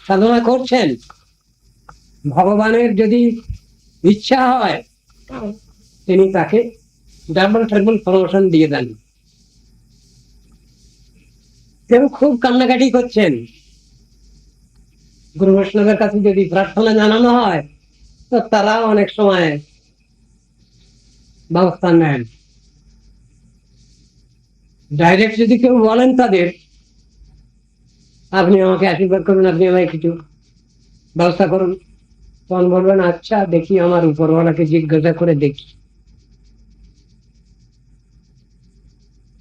সাধনা করছেন, ভগবানের যদি ইচ্ছা হয় তিনি তাকে ডাবল ট্রিপল প্রমোশন দিয়ে দেন। কেউ খুব কান্নাকাটি করছেন, গুরু বৈষ্ণবের কাছে যদি প্রার্থনা জানানো হয় তো তারা অনেক সময় ব্যবস্থা নেন। ডাইরেক্ট যদি কেউ বলেন তাদের, আপনি আমাকে আশীর্বাদ করুন, আপনি আমায় কিছু ব্যবস্থা করুন, তখন বলবেন আচ্ছা দেখি, আমার উপরওয়ালাকে জিজ্ঞাসা করে দেখি।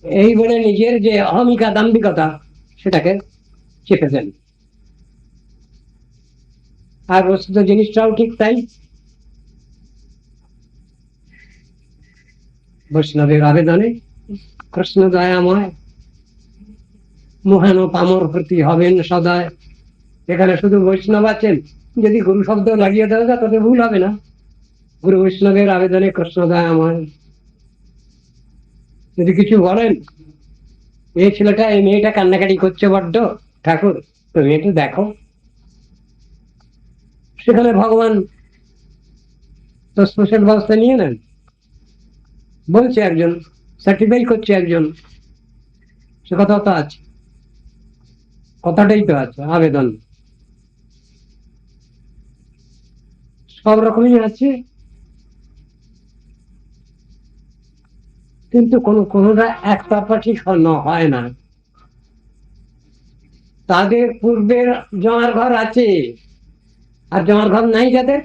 এই বলে নিজের যে অহমিকা দাম্ভিকতা সেটাকে চেপে দেন। আর বস্তুত জিনিসটাও ঠিক তাই। বৈষ্ণবের আবেদনে কৃষ্ণ দয়াময় মহান পামর প্রতি হবেন সদয়। এখানে শুধু বৈষ্ণব আছেন, যদি গুরু শব্দ লাগিয়ে দেওয়া যায় তবে ভুল হবে না। গুরু বৈষ্ণবের আবেদনে কৃষ্ণ দয়াময়। যদি কিছু বলেন, এই ছেলেটা এই মেয়েটা কান্নাকাটি করছে বড্ড, ঠাকুর তুমি একটু দেখো, সেখানে ভগবান তো স্পেশাল ব্যবস্থা নিয়ে নেন। বলছে একজন, সার্টিফাই করছে একজন, সে কথা তো আছে, কথাটাই তো আছে, আবেদন সব রকমই আছে, কিন্তু কোনটা একতরফা ঠিক হয় না। তাদের পূর্বের জমার ঘর আছে, আর জমার ঘর নাই যাদের,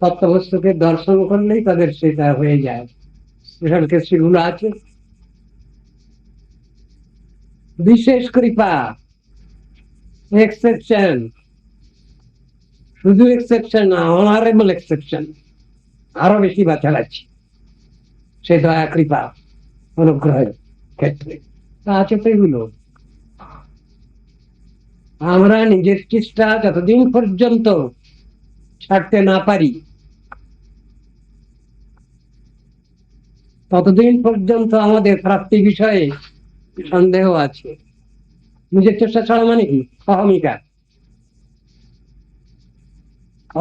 তত্ত্ববস্তুকে দর্শন করলেই তাদের সেটা হয়ে যায়। স্পেশাল কেসগুলো আছে, বিশেষ কৃপা, এক্সেপশন, শুধু এক্সেপশন না, অনারেবল এক্সেপশন, আরো বেশি বাছাড়াচ্ছি সে দয়া কৃপা অনুগ্রহের ক্ষেত্রে তা আছে তো। এগুলো আমরা নিজের চেষ্টা যতদিন পর্যন্ত ছাড়তে না পারি ততদিন পর্যন্ত আমাদের প্রাপ্তি বিষয়ে সন্দেহ আছে। নিজের চেষ্টা ছাড়া মানে কি? অহমিকা,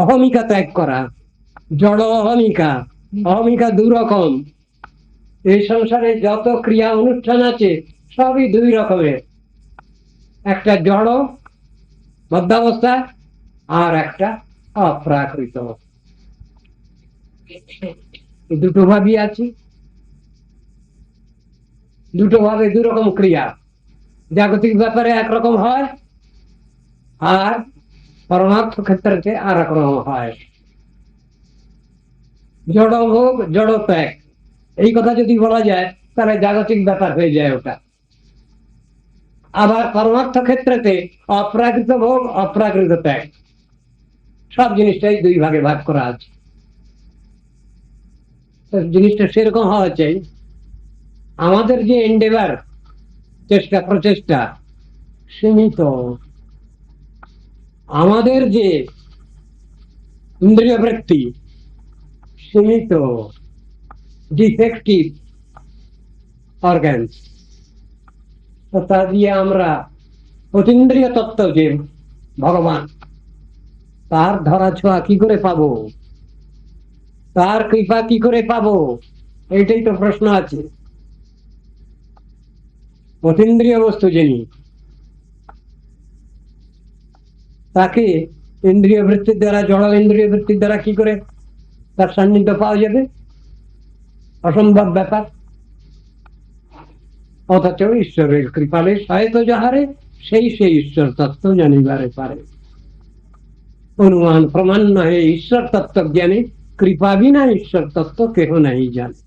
অহমিকা ত্যাগ করা, জড় অহমিকা। অহমিকা দু রকম, এই সংসারে যত ক্রিয়া অনুষ্ঠান আছে সবই দুই রকমের, একটা জড় মধ্যাবস্থা আর একটা অপ্রাকৃত। দুটো ভাবই আছে, দুটো ভাবে দু রকম ক্রিয়া। জাগতিক ব্যাপারে একরকম হয়, আর পরমার্থ ক্ষেত্রে আর এক রকম হয়। জড় ভোগ জড় ত্যাগ, এই কথা যদি বলা যায় তাহলে জাগতিক ব্যাপার হয়ে যায় ওটা। আবার পরমার্থ ক্ষেত্রেতে অপ্রাকৃত ভোগ অপ্রাকৃত ত্যাগ, সব জিনিসটাই দুই ভাগে ভাগ করা আছে। জিনিসটা সেরকম হওয়া চাই। আমাদের যে এন্ডেভার, চেষ্টা প্রচেষ্টা সীমিত, আমাদের যে ইন্দ্রিয় বৃত্তি সীমিত, ডিফেক্টিভ অর্গানস, তা দিয়ে আমরা অতীন্দ্রিয় তত্ত্ব যে ভগবান, তার ধরা ছোঁয়া কি করে পাবো, তার কৃপা কি করে পাবো, এইটাই তো প্রশ্ন আছে। অতীন্দ্রিয় বস্তু যিনি, তাকে ইন্দ্রিয় বৃত্তির দ্বারা, জড় ইন্দ্রিয় বৃত্তির দ্বারা কি করে তার সান্নিধ্য পাওয়া যাবে? অসম্ভব ব্যাপার। অথচ ঈশ্বরের কৃপালে সহায়ত যাহারে, সেই ঈশ্বর তত্ত্ব জানিবারে পারে। অনুমান প্রমাণ নহে ঈশ্বর তত্ত্ব জ্ঞানে, কৃপা বিনা ঈশ্বর তত্ত্ব কেহ নাই জানে।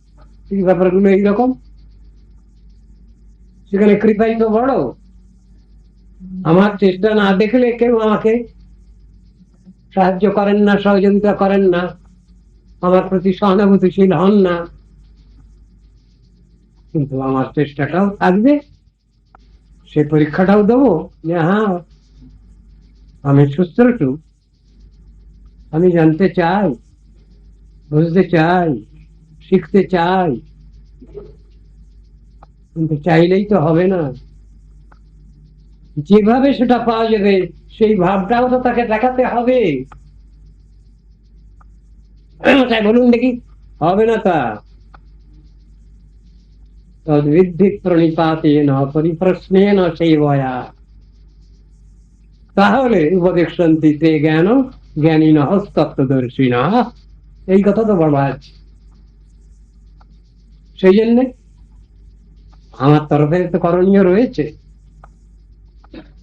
এই ব্যাপারগুলো এইরকম। সেখানে কৃপাই তো বড়। আমার চেষ্টা না দেখলে কেউ আমাকে সাহায্য করেন না, সহযোগিতা করেন না, আমার প্রতি সহানুভূতিশীল হন না, কিন্তু আমার চেষ্টাটাও থাকবে, সে পরীক্ষাটাও দেবো যে হ্যাঁ আমি সুশ্রুতু, আমি জানতে চাই, বুঝতে চাই, শিখতে চাই, কিন্তু চাইলেই তো হবে না। যেভাবে সেটা পাওয়া যাবে সেই ভাবটাও তো তাকে দেখাতে হবে। তাই বলুন দেখি, হবে না তা? তদ্বিদ্ধি প্রণিপাতেন পরিপ্রশ্নেন সেবয়া। তাহলে উপদেশন্তি তে জ্ঞান জ্ঞানী হস্তত্বদর্শী না, এই কথা তো বলা আছে। সেই জন্যে আমার তরফে তো করণীয় রয়েছে।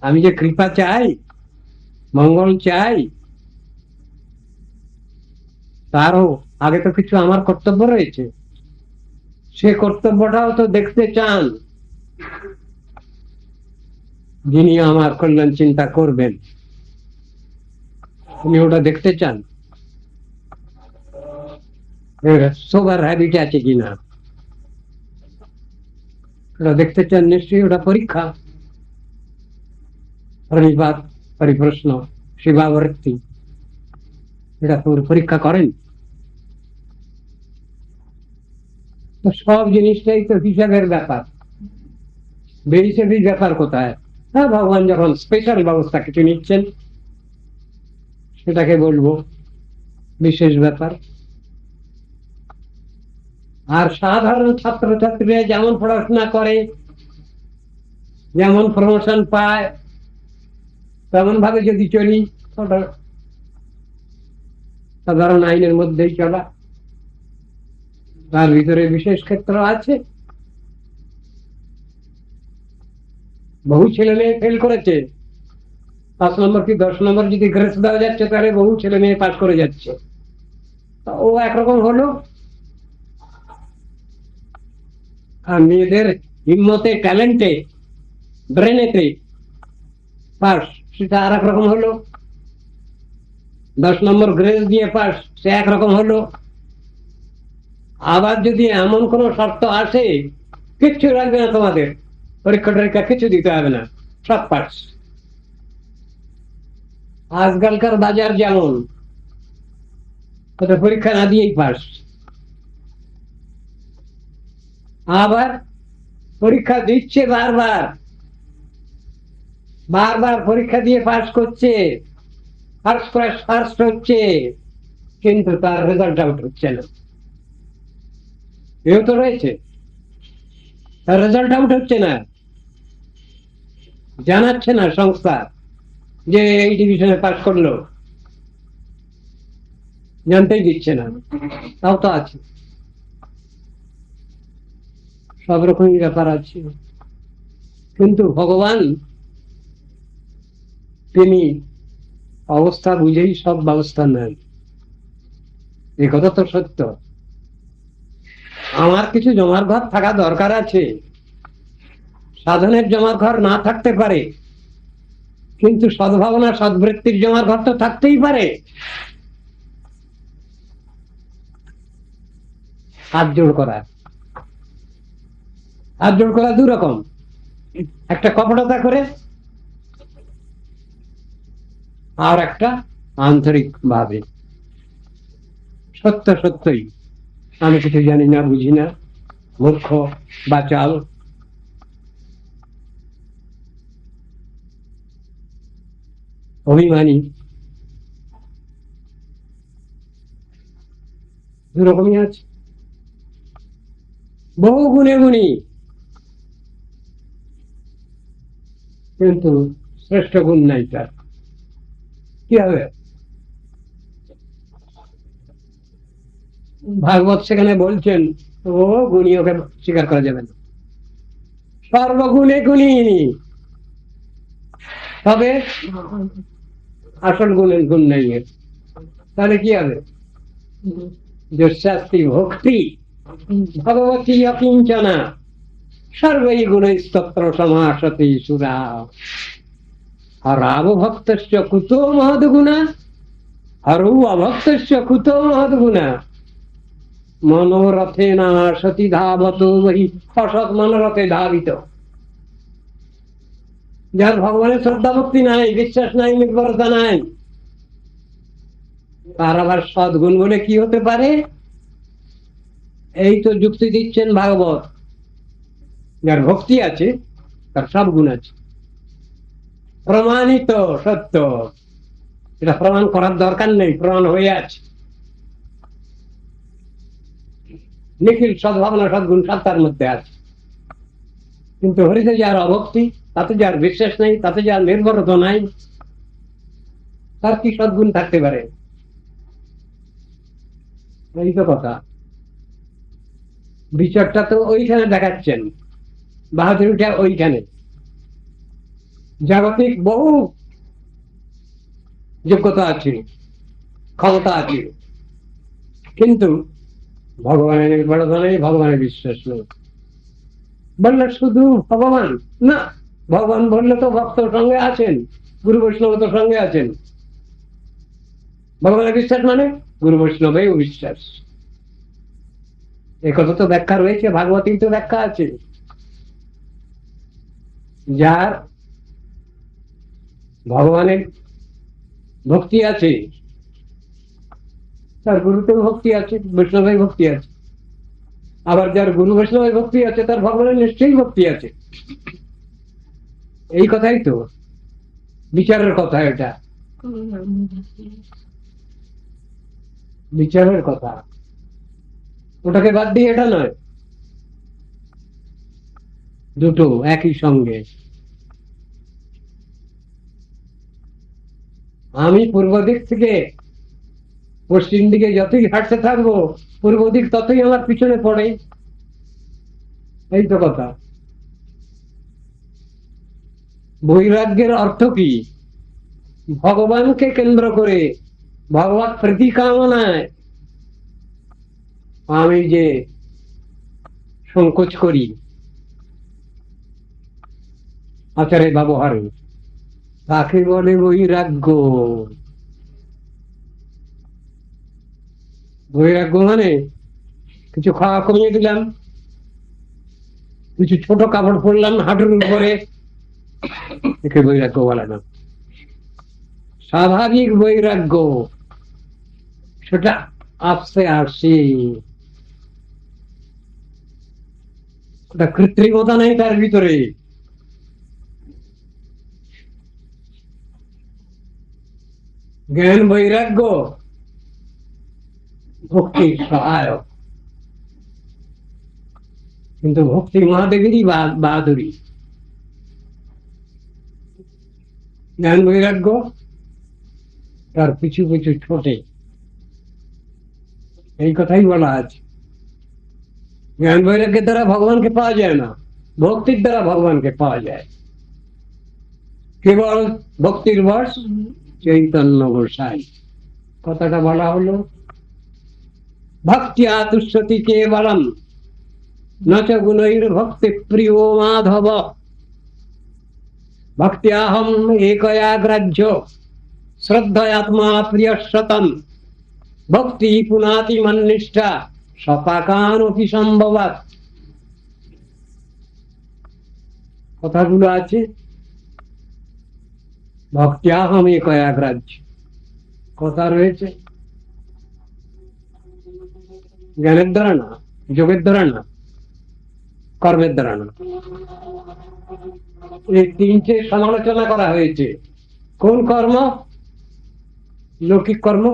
আমি যে কৃপা চাই, মঙ্গল চাই, তারও আগে তো কিছু আমার কর্তব্য রয়েছে। সে কর্তব্যটাও তো দেখতে চান যিনি আমার কল্যাণ চিন্তা করবেন, উনি ওটা দেখতে চান। সোবার হ্যাবিট আছে কিনা ওটা দেখতে চান নিশ্চয়ই। ওটা পরীক্ষা, প্রণিপাত, পরিপ্রশ্ন, শিবাবৃত্তি, এটা পরীক্ষা করেন। তো সব জিনিসটাই তো হিসাবের ব্যাপার, বেহিসেবি ব্যাপার কোথায়? হ্যাঁ, ভগবান যখন স্পেশাল ব্যবস্থা কিছু নিচ্ছেন সেটাকে বলবো বিশেষ ব্যাপার। আর সাধারণ ছাত্রছাত্রীরা যেমন পড়াশোনা করে, যেমন প্রমোশন পায়, তেমন ভাবে যদি চলি, ওটা সাধারণ আইনের মধ্যেই চলা। তার ভিতরে বিশেষ ক্ষেত্র আছে। বহু ছেলে মেয়ে ফেল করেছে, 5 নম্বর কি 10 নম্বর যদি গ্রেস দেওয়া যাচ্ছে, তাহলে বহু ছেলে মেয়ে পাস করে যাচ্ছে। ও একরকম হলো। আর মেয়েদের হিম্মতে, ট্যালেন্টে, ব্রেনেতে পাস, সেটা আর একরকম হলো। 10 নম্বর গ্রেস দিয়ে পাস, সে একরকম হলো। আবার যদি এমন কোন শর্ত আসে, কিচ্ছু লাগবে না তোমাদের, পরীক্ষা টরীক্ষা কিছু দিতে হবে না, সব পাস। আজকালকার বাজার যেমন, পরীক্ষা না দিয়েই পাস। আবার পরীক্ষা দিচ্ছে বারবার, বারবার পরীক্ষা দিয়ে পাস করছে, ফার্স্ট ক্লাস ফার্স্ট হচ্ছে, কিন্তু তার রেজাল্ট আউট হচ্ছে না। এও তো রয়েছে, তার রেজাল্ট আউট হচ্ছে না, জানাচ্ছে না সংস্থা যে এই ডিভিশনে পাস করলো, জানতেই দিচ্ছে না। তাও তো আছে, সব রকমই ব্যাপার আছে। কিন্তু ভগবান তিনি অবস্থা বুঝেই সব ব্যবস্থা নেন, এ কথা তো সত্য। আমার কিছু জমার ঘর থাকা দরকার আছে, সাধনের জমার ঘর না থাকতে পারে, কিন্তু সদ্ভাবনা সদ্বৃত্তির জমার ঘর তো থাকতেই পারে। হাত জোড় করা, হাত জোড় করা দু রকম, একটা কপটতা করে, আর একটা আন্তরিক ভাবে। সত্য সত্যই আমি কিছু জানি না, বুঝি না, মূর্খ বা চাল, অভিমানী, দুরকমই আছে। বহু গুণে গুণী, কিন্তু শ্রেষ্ঠ গুণ নাই তার। কি হবে? ভাগবত সেখানে বলছেন, ও গুণী, ওকে স্বীকার করা যাবে না, সর্বগুণে গুণী, তবে আসল গুণের গুণ নেই। তাহলে কি হবে? যস্যাস্তি ভক্তি ভগবতী অকিঞ্চনা সর্বৈ গুণস্তত্র সমাসতি সুরা। হরাব ভক্তস্য কুতো মহদ্গুণা, হরৌ অভক্তস্য কুতো মহদ্গুণা। মনোরথে না সতী ধাবত বহি, অসৎ মনোরথে ধাবিত। যার ভগবানের শ্রদ্ধা ভক্তি নাই, বিশ্বাস নাই, নির্ভরতা নাই, তার আবার সদ্গুণ বলে কি হতে পারে? এই তো যুক্তি দিচ্ছেন ভাগবত। যার ভক্তি আছে তার সব গুণ আছে, প্রমাণিত সত্য, এটা প্রমাণ করার দরকার নেই, প্রমাণ হয়ে আছে। নিখিল সদ্ভাবনা সদ্গুণ সব তার মধ্যে আছে, কিন্তু হরিতে যার অভক্তি, তাতে যার বিশ্বাস নেই, তাতে যার নির্ভরতা নাই, তার কি সদ্গুণ থাকতে পারে? এই তো কথা। বিচারটা তো ওইখানে দেখাচ্ছেন, বাহাদুরিটা ওইখানে। জাগতিক বহু যোগ্যতা আছে, ক্ষমতা আছে, কিন্তু ভগবানের নির্ভরতা নেই, ভগবানের বিশ্বাস নেই। বললে শুধু ভগবান না, ভগবান বললে তো ভক্ত সঙ্গে আছেন, গুরু বৈষ্ণব তো সঙ্গে আছেন। ভগবানের বিশ্বাস মানে গুরু বৈষ্ণবেও বিশ্বাস। এ কথা তো ব্যাখ্যা রয়েছে, ভাগবতী তো ব্যাখ্যা আছে। যার ভগবানের ভক্তি আছে, তার গুরুতেও ভক্তি আছে, বৈষ্ণবের ভক্তি আছে। আবার যার গুরু বৈষ্ণবের ভক্তি আছে, তার ভগবানের নিশ্চয়ই ভক্তি আছে। এই কথাই তো বিচারের কথা, এটা বিচারের কথা। ওটাকে বাদ দিয়ে এটা নয়, দুটো একই সঙ্গে। আমি পূর্ব দিক থেকে পশ্চিম দিকে যতই হাঁটতে থাকবো, পূর্ব দিক ততই আমার পিছনে পড়ে। এই তো কথা। বৈরাগ্যের অর্থ কি? ভগবানকে কেন্দ্র করে, ভগবত প্রীতি কামনায় আমি যে সংকোচ করি আচারে ব্যবহারে, তাকে বলে বৈরাগ্য। বৈরাগ্য মানে কিছু খাওয়া কমিয়ে দিলাম, কিছু ছোট কাপড় পরলাম হাঁটুর উপরে, একে বৈরাগ্য বলে না। স্বাভাবিক বৈরাগ্য সেটা আসতে আসে, ওটা কৃত্রিমতা নেই তার ভিতরে। জ্ঞান বৈরাগ্য ভক্তির সহায়ক, কিন্তু ভক্তি মহাদেবেরই বাহাদুরি। জ্ঞান বৈরাগ্য তার পিছু পিছু ছোটে, এই কথাই বলা আছে। জ্ঞান বৈরাগ্যের দ্বারা ভগবানকে পাওয়া যায় না, ভক্তির দ্বারা ভগবানকে পাওয়া যায়। কেবল ভক্তির বশ চৈতন্য গোসাই, কথাটা বলা হলো। ভক্তিয়া তুষ্যতি কেবলম নচ গুণৈর ভক্তি প্রিয় মাধব, ভক্ত্যাহম একয়া গ্রাহ্য শ্রদ্ধয়াত্মা প্রিয়শতম, ভক্তি পুনাতি মন্নিষ্ঠা সপাকানপি সম্ভবাৎ। কথাগুলো আছে। ভক্ত্যাহম একয়া গ্রাহ্য কথা রয়েছে, জ্ঞানের দ্বারা না, যোগের দ্বারা না, কর্মের দ্বারা না। এই তিনটে সমালোচনা করা হয়েছে। কোন কর্ম? লৌকিক কর্ম।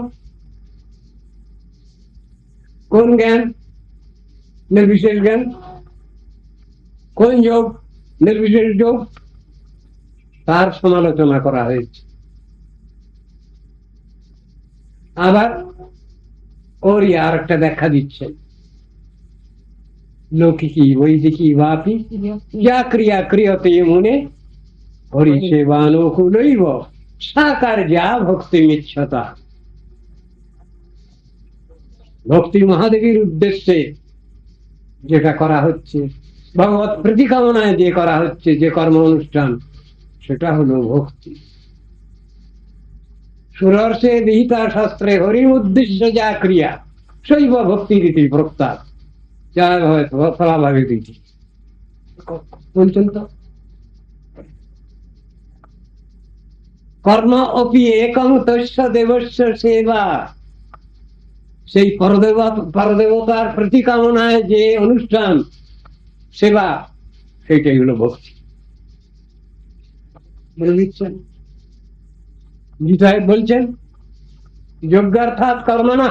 কোন জ্ঞান? নির্বিশেষ জ্ঞান। কোন যোগ? নির্বিশেষ যোগ। তার সমালোচনা করা হয়েছে। আবার ওর আর একটা ব্যাখ্যা দিচ্ছে, লৌকিকী বৈদিকী বাপি যা ক্রিয়া ক্রিয়তে মুনে হরি সেবানুকূলৈব সাকার যা ভক্তি মিচ্ছতা। ভক্তি মহাদেবীর উদ্দেশ্যে যেটা করা হচ্ছে, ভগবত প্রতিকামনায় যে করা হচ্ছে, যে কর্ম অনুষ্ঠান, সেটা হলো ভক্তি। সুরর্ষে বিহিতা শাস্ত্রে হরির উদ্দেশ্য যা ক্রিয়া শৈব ভক্তি রীতি প্রস্তাব যা ফলাভাবে রীতি বলছেন তো। কর্ম অপি একং তস্য দেবস্য সেবা, সেই পরদেবতার প্রতিকামনায় যে অনুষ্ঠান, সেবা, সেইটাই হলো ভক্তি। বলে দিচ্ছেন। গীতায় বলছেন যজ্ঞার্থাৎ কর্ম না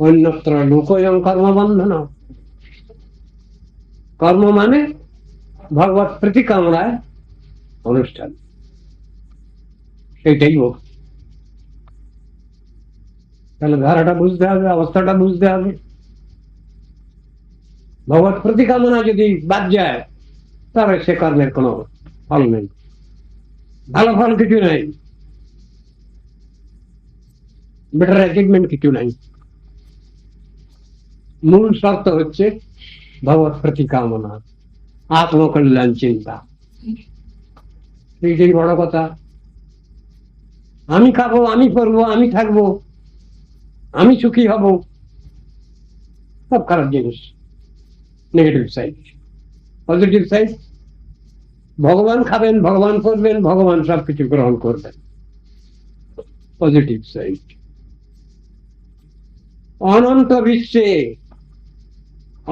অন্যত্র লোকয়ং কর্মবন্ধন। কর্ম মানে ভগবত প্রীতি কামনায় অনুষ্ঠান, সেইটাই হোক। তাহলে ধারাটা বুঝতে হবে, অবস্থাটা বুঝতে হবে। ভগবত প্রীতি কামনা যদি বাদ যায় তবে সে কর্মের কোনো ফল নেই, ভালো ফল কিছু নাই, বেটার অ্যাচিভমেন্ট কিছু নাই। মূল শর্ত হচ্ছে ভগবত প্রীতি কামনা, আত্মকল্যাণ চিন্তা, এইটাই বড় কথা। আমি খাবো, আমি পরবো, আমি থাকবো, আমি সুখী হব, সব খারাপ জিনিস, নেগেটিভ সাইড। পজিটিভ সাইড ভগবান খাবেন, ভগবান করবেন, ভগবান সবকিছু গ্রহণ করবেন, পজিটিভ সাইড। অনন্ত বিশ্বে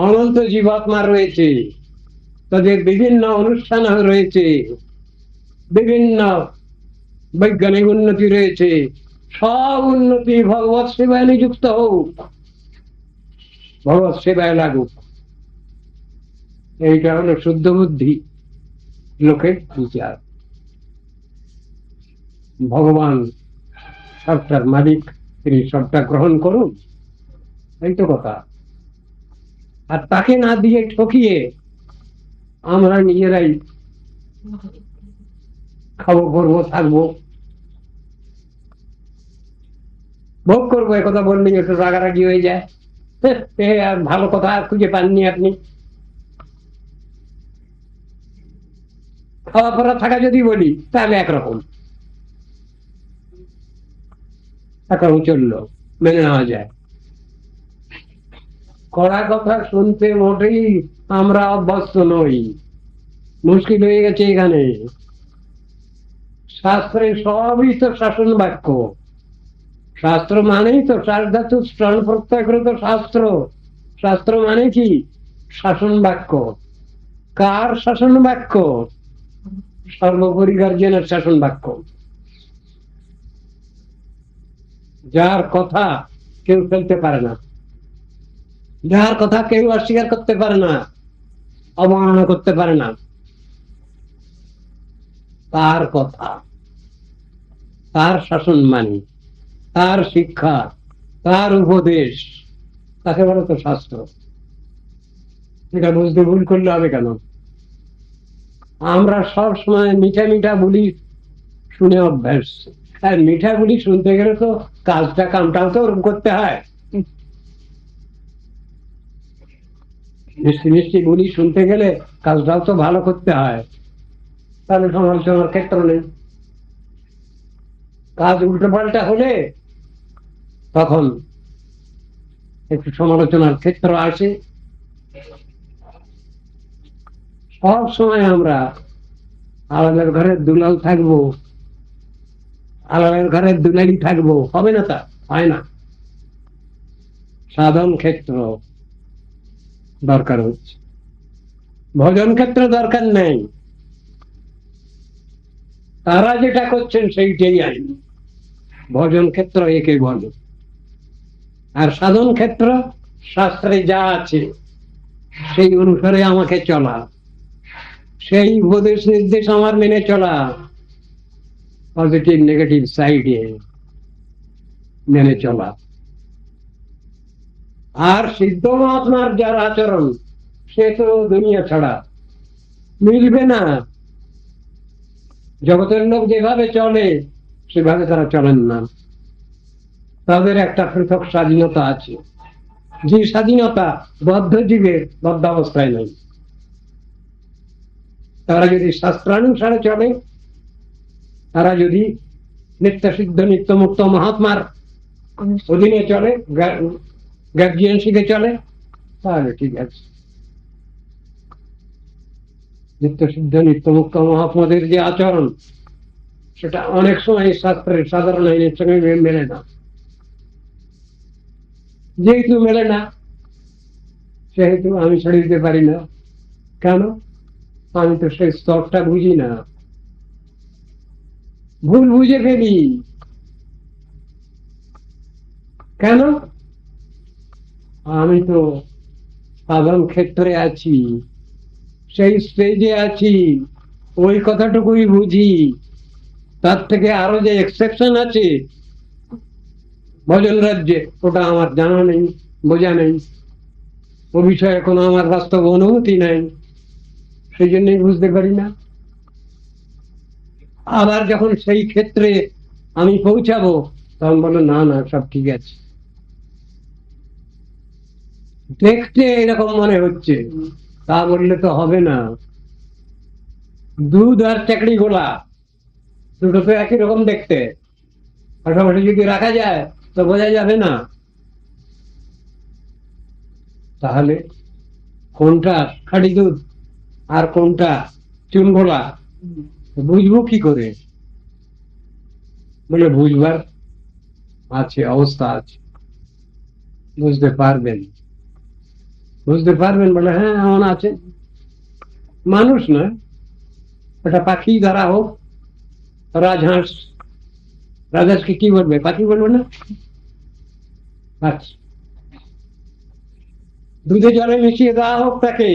অনন্ত জীবাত্মা রয়েছে, তাদের বিভিন্ন অনুষ্ঠান রয়েছে, বিভিন্ন বৈজ্ঞানিক উন্নতি রয়েছে, সব উন্নতি ভগবত সেবায় নিযুক্ত হোক, ভগবত সেবায় লাগুক। এইটা হলো শুদ্ধ বুদ্ধি লোকের বিচার। ভগবান সবটার মালিক, তিনি সবটা গ্রহণ করুন, এই তো কথা। আর তাকে না দিয়ে ঠকিয়ে আমরা নিজেরাই খাবো, করবো, থাকবো, ভোগ করবো, একথা বললে একটু রাগারাগি হয়ে যায়। আর ভালো কথা খুঁজে পাননি আপনি। খাওয়া পড়া থাকা যদি বলি তাহলে একরকম চললো, মেনে নেওয়া যায়। কড়া কথা শুনতে মোটেই আমরা অভ্যস্ত নই, মুশকিল হয়ে গেছে এখানে। শাস্ত্রে সবই তো শাসন বাক্য, শাস্ত্র মানেই তো শাস্ত্র স্মরণ প্রত্যয়কৃত শাস্ত্র। শাস্ত্র মানে কি? শাসন বাক্য। কার শাসন বাক্য? সর্বোপরি গার্জেনের শাসন বাক্য, যার কথা কেউ ফেলতে পারে না, যার কথা কেউ অস্বীকার করতে পারে না, অবমাননা করতে পারে না, তার কথা, তার শাসন মানি, তার শিক্ষা, তার উপদেশ, তাকে বলে তো শাস্ত্র। এটা বুঝতে ভুল করলে হবে কেন? আমরা সব সময় মিঠা মিঠা বলি শুনে অভ্যাস, আর মিঠা বলি শুনতে গেলে তো কামটাও তো ওরকম করতে হয়। মিষ্টি মিষ্টি বলি শুনতে গেলে কাজটাও তো ভালো করতে হয়, তাহলে সমালোচনার ক্ষেত্র নেই। কাজ উল্টো পাল্টা হলে তখন একটু সমালোচনার ক্ষেত্র আসে। সব সময় আমরা আলালের ঘরের দুলাল থাকবো, আলালের ঘরের দুলালি থাকবো, হবে না, তা হয় না। সাধন ক্ষেত্র দরকার হচ্ছে, ভজন ক্ষেত্র দরকার নেই। তারা যেটা করছেন সেইটাই আইন, ভজন ক্ষেত্র একে বলে। আর সাধন ক্ষেত্র শাস্ত্রে যা আছে সেই অনুসারে আমাকে চলা, সেই উপদেশ নির্দেশ আমার মেনে চলা, পজিটিভ নেগেটিভ সাইডে মেনে চলা। আর সিদ্ধ মহাত্মার যার আচরণ সে তো দুনিয়া ছাড়া, মিলবে না। জগতের লোক যেভাবে চলে সেভাবে তারা চলেন না, তাদের একটা পৃথক স্বাধীনতা আছে, যে স্বাধীনতা বদ্ধ জীবের বদ্ধ অবস্থায় নেই। তারা যদি শাস্ত্রানুসারে চলে, তারা যদি নিত্য সিদ্ধ নিত্য মুক্ত মহাত্মার অধীনে চলে, গার্জিয়ানশিপে চলে, তাহলে ঠিক আছে। নিত্য সিদ্ধ নিত্য মুক্ত মহাত্মাদের যে আচরণ সেটা অনেক সময় শাস্ত্রের সাধারণ আইনের সঙ্গে মেলে না। যেহেতু মেলে না সেহেতু আমি ছেড়ে দিতে পারি না। কেন? আমি তো সেই স্তরটা বুঝি না, ভুল বুঝে ফেলি। কেন? আমি তো সাধারণ ক্ষেত্রে আছি, সেই স্টেজে আছি, ওই কথাটুকুই বুঝি। তার থেকে আরো যে এক্সেপশন আছে ভজন রাজ্যে, ওটা আমার জানা নেই, বোঝা নেই, ও বিষয়ে কোনো আমার বাস্তব অনুভূতি নাই, সেই জন্যই বুঝতে পারি না। আবার যখন সেই ক্ষেত্রে আমি পৌঁছাবো তখন বলো না না সব ঠিক আছে, দেখতে এরকম মনে হচ্ছে, তা বললে তো হবে না। দুধ আর চাকরি গোলা দুটো তো একই রকম দেখতে, পাশাপাশি যদি রাখা যায় তো বোঝা যাবে না। তাহলে কোনটা খাঁটি দুধ আর কোনটা চুন গোলা বুঝবো কি করে? বলে বুঝবার আছে, অবস্থা আছে, বুঝতে পারবেন। বুঝতে পারবেন বলে হ্যাঁ এমন আছে। মানুষ না, ওটা পাখি ধরা হোক, রাজহাঁস, রাজহাঁসকে কি বলবে? পাখি বলবে না? পাখি। দুধে জলে মিশিয়ে দেওয়া হোক তাকে,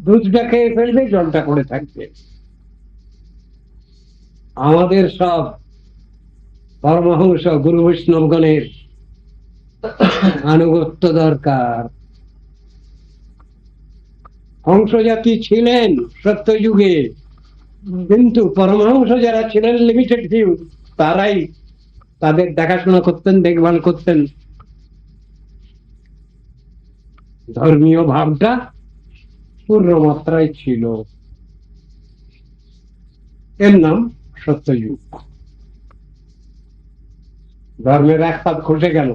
দুধটা খেয়ে ফেলবে, জলটা করে থাকবে। আমাদের সব পরমহংস গুরু বৈষ্ণবগণের আনুগত্য দরকার। হংস জাতি ছিলেন সত্য যুগে, কিন্তু পরমহংস যারা ছিলেন লিমিটেড ভিউ, তারাই তাদের দেখাশোনা করতেন, দেখভাল করতেন। ধর্মীয় ভাবটা পূর্ণ মাত্রায় ছিল। এর নাম সত্যযুগ। ধর্মের এক পাত খসে গেল,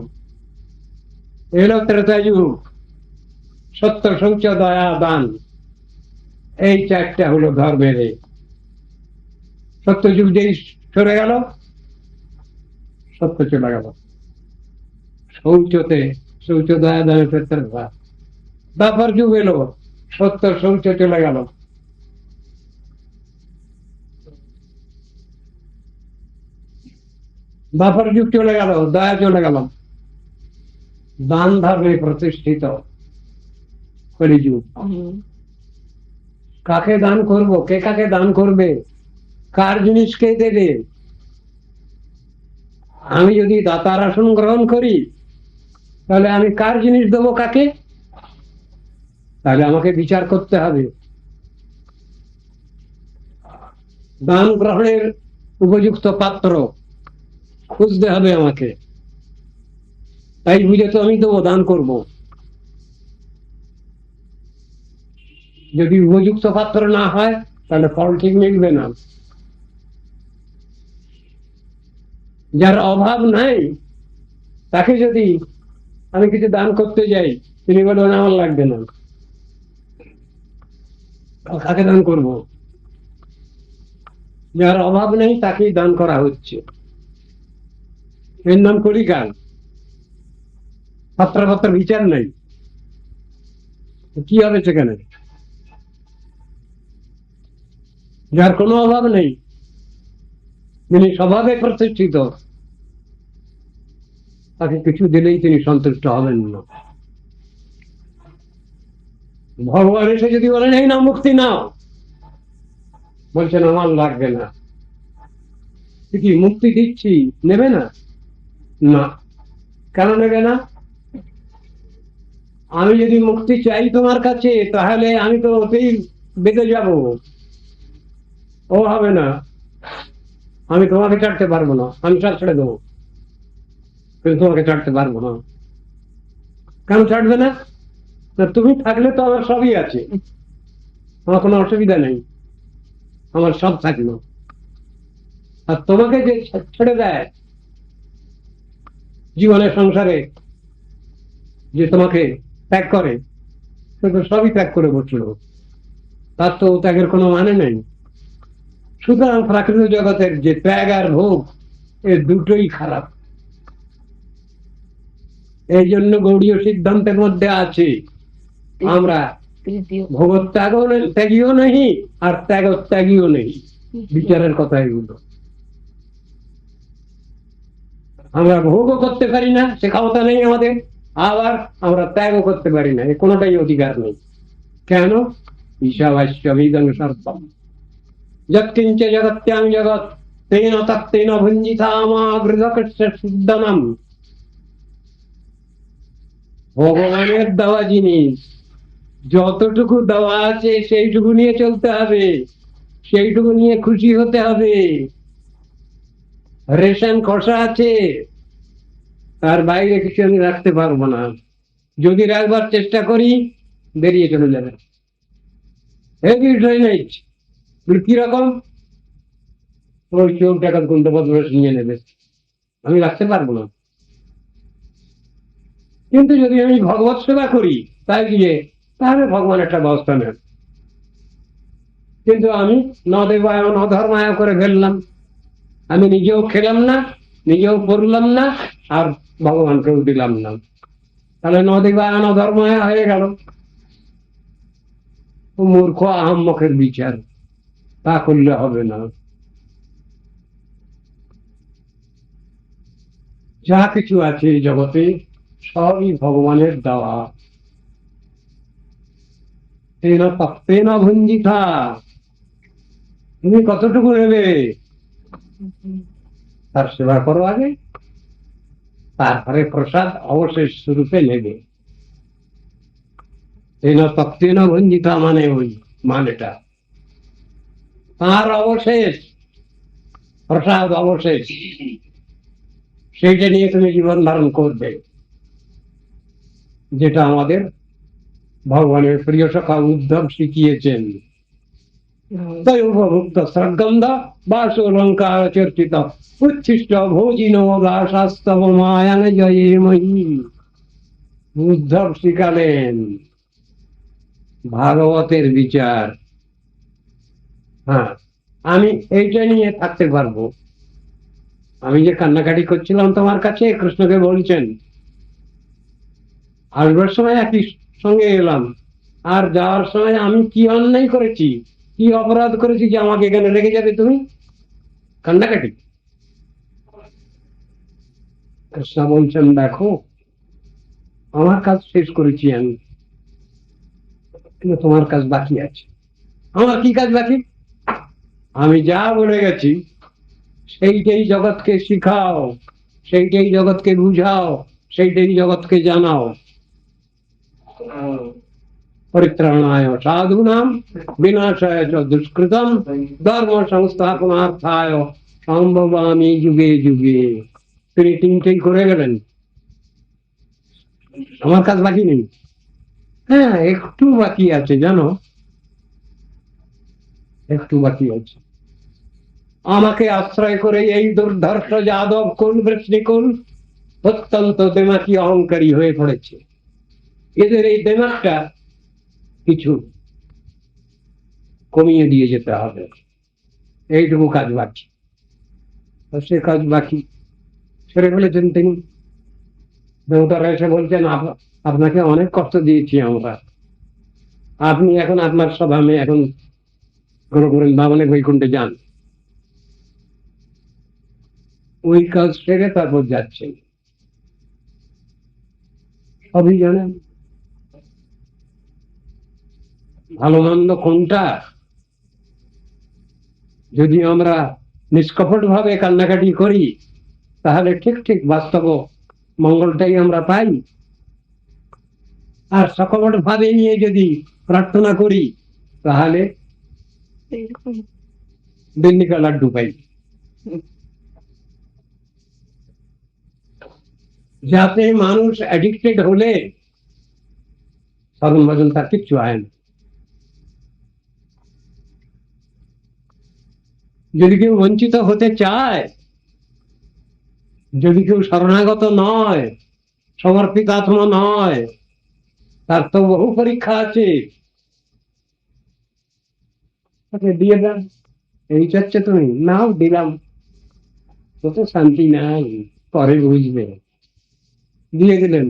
এলো ত্রেতা যুগ। সত্য, শৌচ, দয়া, দান, এই চারটা হলো ধর্মের। সত্যযুগ যেই সরে গেল, সত্য চলে গেল। শৌচতে, শৌচ, দয়া, দানের ক্ষেত্রে দ্বাপর যুগ এলো, সত্য শৌচ চলে গেল। দ্বাপর যুগ চলে গেল, দয়া চলে গেল, দান ধর্মে প্রতিষ্ঠিত কলিযুগ। কাকে দান করব, কে কাকে দান করবে, কার জিনিস কে দেবে? আমি যদি দাতার আসন গ্রহণ করি তাহলে আমি কার জিনিস দেবো কাকে? তাহলে আমাকে বিচার করতে হবে। দান গ্রহণের উপযুক্ত পাত্র খুঁজতে হবে আমাকে, তাই বুঝে তো আমি দেবো, দান করব। যদি উপযুক্ত পাত্র না হয় তাহলে ফল ঠিক মিলবে না। যার অভাব নাই তাকে যদি আমি কিছু দান করতে যাই, তিনি বলবেন আমার লাগবে না, কাকে দান করব? যার অভাব নেই তাকেই দান করা হচ্ছে, এর নাম কলিকাল। পাত্র পাত্র বিচার নাই, কি হবে সেখানে? যার কোনো অভাব নেই, যিনি স্বভাবে প্রতিষ্ঠিত, তাকে কিছু দিলেই তিনি সন্তুষ্ট হবেন না। ভগবান এসে যদি বলেন এই না মুক্তি নাও, বলছেন আমার লাগবে না। কি মুক্তি দিচ্ছি, নেবে না? না। কেন নেবে না? আমি যদি মুক্তি চাই তোমার কাছে, তাহলে আমি তো ওতেই বেঁধে যাব, ও হবে না। আমি তোমাকে ছাড়তে পারবো না, আমি ছেড়ে দেবো, কিন্তু তোমাকে ছাড়তে পারবো না। কেন ছাড়বে না? তুমি থাকলে তো আমার সবই আছে, আমার কোনো অসুবিধা নেই, আমার সব থাকলো। আর তোমাকে যে ছেড়ে দেয় জীবনের সংসারে, যে তোমাকে ত্যাগ করে, সে তো সবই ত্যাগ করে বসলো, তার তো ত্যাগের কোনো মানে নেই। সুতরাং প্রাকৃতিক জগতের যে ত্যাগ আর ভোগ, এ দুটোই খারাপ। এই জন্য গৌড়ীয় সিদ্ধান্তের মধ্যে আছে আমরা ভোগ ত্যাগীও নেই আর ত্যাগ ত্যাগীও নেই। বিচারের কথা এগুলো। আমরা ভোগও করতে পারি না, সে ক্ষমতা নেই আমাদের, আবার আমরা ত্যাগও করতে পারি না, এ কোনোটাই অধিকার নেই। কেন? ঈশাবাস্যভিদং সর্বম যৎকিঞ্চ জগত্যাং জগৎ তেন তত্তেন ভুঞ্জিতামাগৃহকস্য সিদ্ধনম। ভগবানের দেওয়া জিনিস যতটুকু দেওয়া আছে সেইটুকু নিয়ে চলতে হবে, সেইটুকু নিয়ে খুশি হতে হবে। রেশন কষা আছে, তার বাইরে কিছু আমি রাখতে পারবো না, যদি রাখবার চেষ্টা করি বেরিয়ে চলে যাবে। হেভি ড্রেনেজ কিরকম? ওই চোখ টাকার গুন্ডপত্র নিয়ে নেবে, আমি রাখতে পারবো না। কিন্তু যদি আমি ভগবত সেবা করি তাই গিয়ে, তাহলে ভগবান একটা ব্যবস্থা নেন। কিন্তু আমি ন দেবায় ন ধর্মায় করে ফেললাম, আমি নিজেও খেলাম না, নিজেও পড়লাম না, আর ভগবানকেও দিলাম না, তাহলে ন দেবায় ন ধর্মায় হয়ে গেল। মূর্খ আহাম্মকের বিচার, তা করলে হবে না। যা কিছু আছে এই জগতে সবই ভগবানের দেওয়া। তেন তত্ত্বেন ভুঞ্জিতা, তুমি কতটুকু নেবে তার সেবা করো আগে, তারপরে প্রসাদ অবশেষ রূপে নেবে। তেন তত্ত্বেন ভুঞ্জিতা মানে ওই মানেটা, তার অবশেষ প্রসাদ অবশেষ, সেইটা নিয়ে তুমি জীবন ধারণ করবে, যেটা আমাদের ভগবানের প্রিয় সখা উদ্ধব শিখিয়েছেন। দৈবভুক্ত সর্গন্ধ বাসোলঙ্কার চর্চিত উচ্ছিষ্ট ভোজিনো দাসাস্তব মায়ান জয়ে মহি। উদ্ধব শিখালেন ভাগবতের বিচার। হ্যাঁ, আমি এইটা নিয়ে থাকতে পারবো। আমি যে কান্নাকাটি করছিলাম তোমার কাছে, কৃষ্ণকে বলছেন আসবার সময় একই সঙ্গে এলাম, আর যাওয়ার সময় আমি কি অন্যায় করেছি, কি অপরাধ করেছি যে আমাকে এখানে রেখে যাবে তুমি? কান্নাকাটি। কৃষ্ণ বলছেন দেখো, আমার কাজ শেষ করেছি আমি, কিন্তু তোমার কাজ বাকি আছে। আমার কি কাজ বাকি? আমি যা বলে গেছি সেইটাই জগৎকে শিখাও, সেইটাই জগৎকে বুঝাও, সেইটাই জগৎকে জানাও। পরিত্রাণায় সাধুনাম বিনাশায় চ দুষ্কৃতম ধর্ম সংস্থাপনার্থায় সম্ভবামি যুগে যুগে। তিনি তিনটেই করে গেলেন, আমার কাজ বাকি নেই। হ্যাঁ, একটু বাকি আছে জানো, একটু বাকি আছে। আমাকে আশ্রয় করে এই দুর্ধর্ষ যাদব কুল বৃষ্ণিকুল অত্যন্ত দেমাকি অহংকারী হয়ে পড়েছে। এদের এই দেমাকটা কিছু কমিয়ে দিয়ে যেতে হবে, এইটুকু কাজ বাকি। সে কাজ বাকি সেরে ফেলেছেন তিনি। দেবতারা এসে বলছেন আপনাকে অনেক কষ্ট দিয়েছি আমরা, আপনি এখন আপনার স্বধামে এখন গ্রহ করেন বামনে বৈকুণ্ঠে যান। ওই কাজ সেরে তারপর যাচ্ছেন। সবই জানেন ভালো মন্দ কোনটা। যদি আমরা নিষ্কপট ভাবে কান্নাকাটি করি তাহলে ঠিক ঠিক বাস্তব মঙ্গলটাই আমরা পাই, আর সকপট ভাবে নিয়ে যদি প্রার্থনা করি তাহলে দিল্লিকা লাড্ডু পাই। যাতে মানুষ অ্যাডিক্টেড হলে সাধন ভজন তার কিচ্ছু হয় না। যদি কেউ বঞ্চিত হতে চায়, যদি কেউ শরণাগত নয়, সমর্পিত আত্মা নয়, তার তো বহু পরীক্ষা আছে। দিয়ে দেন, এই চাচ্ছে তুমি নাও, দিলাম, তত শান্তি নাই, পরে বুঝবে। দিয়ে দিলেন।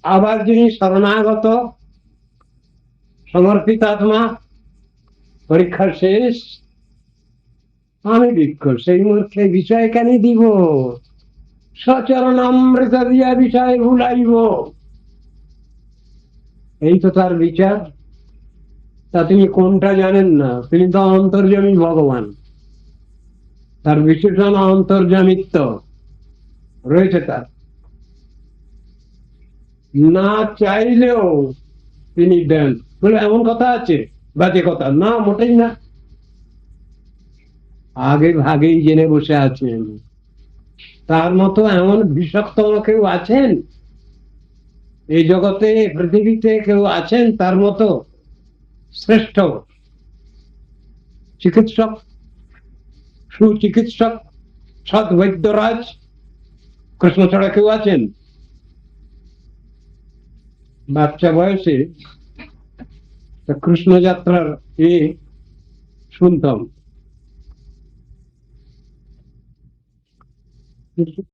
আবার যিনি শরণাগত সমর্পিত আত্মা, পরীক্ষা শেষ, আমি বিক্ষ সেই মূর্খে বিষয় কেন দিব, সচরণ অমৃত দিয়া বিষয় ভুলাইব, এই তো তার বিচার। তা তিনি কোনটা জানেন না? তিনি তো অন্তর্যামী ভগবান, তার বিশেষণ অন্তর্যামিত্ব রয়েছে তার। না চাইলেও তিনি দেন। বলে এমন কথা আছে? বাজে কথা না, মোটেই না। আগে ভাগেই জেনে বসে আছেন। তার মতো এমন বিষক্তম কেউ আছেন এই জগতে, পৃথিবীতে কেউ আছেন তার মতো শ্রেষ্ঠ চিকিৎসক, সুচিকিৎসক, সৎ বৈদ্যরাজ কৃষ্ণ ছাড়া কেউ আছেন? বাচ্চা বয়সে কৃষ্ণ যাত্রার শুনতাম।